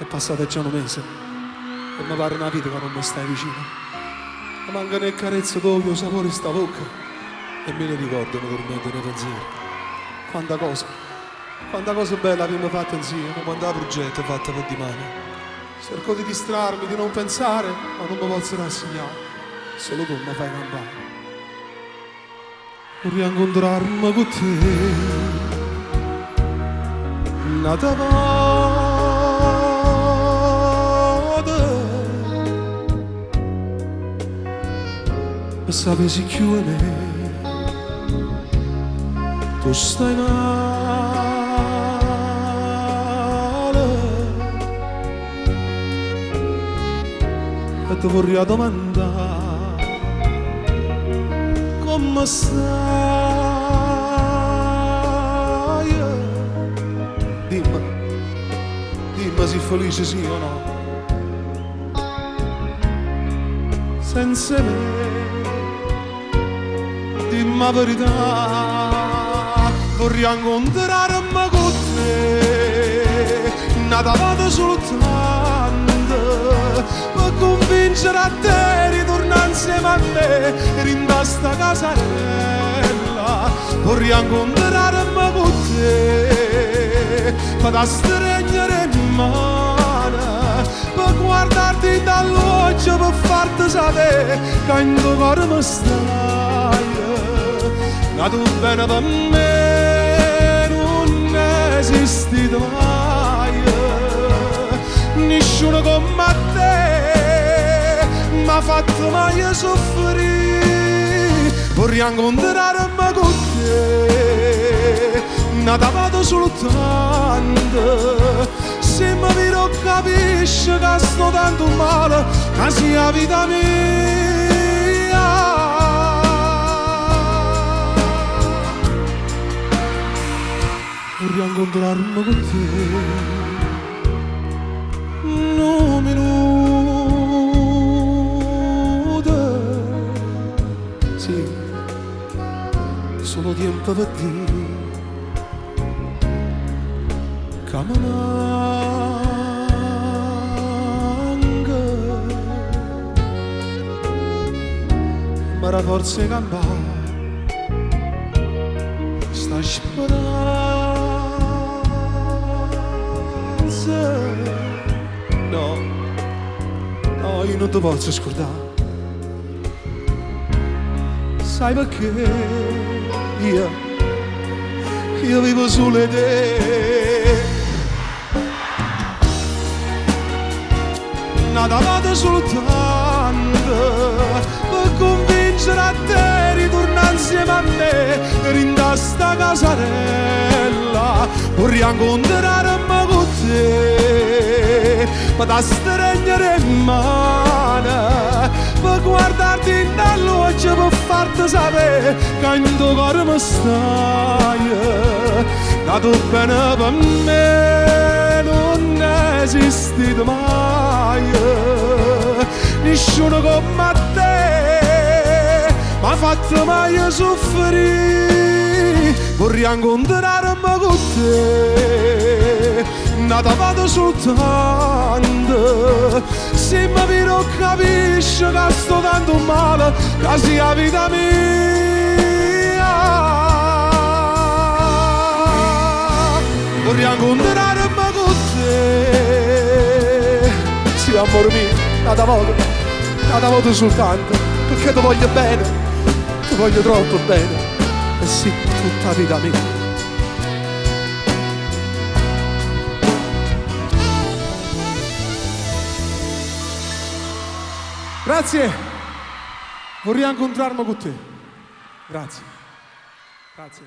È passato già un mese e mi pare una vita che non mi stai vicino. Mi mancano il carezzo tuo, il sapore di sta bocca e me ne ricordano dormendo nei pensieri. Quanta cosa bella abbiamo fatto insieme quando la progetto è fatta per di mano. Cerco di distrarmi, di non pensare, ma non mi posso rassegnare. Solo tu mi fai campare. Vorrei incontrarmi con te. Nata volta sapessi più di me. Tu stai male e ti vorrei domandare come stai. Dimmi se felice sì o no. Senza me, dimmi la verità. Vorrei incontrarmi con te, nata volta soltanto per convincere a te di tornare insieme a me in questa casarella. Vorrei incontrarmi con te per stringere in mano, per guardarti dall'occhio, per farti sapere che in tuo cuore mi stai. Ma tu bene per me non esisti mai. Nessuno come te mi ha fatto mai soffrire. Vorrei incontrarmi con te, nata vado soltanto. Se mi vedi capisci che sto tanto male, che sia vita mia. Vorrei incontrarmi con te un minuto, sì, solo tempo per dire che mi manca, ma la forza di campare sta sperando. No, no, io non ti posso scordare. Sai perché io vivo solo di te. Nata volta soltanto per convincere a te di tornare insieme a me in questa casarella. Vorrei incontrarmi con te per stringere in mano, per guardarti dall'occhio, per farti sapere che in tuo cuore mi stai. Che tu bene per me non esisti mai. Nessuno come te mi ha fatto mai soffrire. Vorrei incontrarmi con te, nata vado soltanto. Se mi vedi capisci che sto tanto male, che sia vita mia. Vorrei incontrarmi con te, sì amore mio, nata volta soltanto, perché ti voglio bene, ti voglio troppo bene. E sì, tutta la vita mia. Grazie. Vorrei incontrarmi con te. Grazie. Grazie.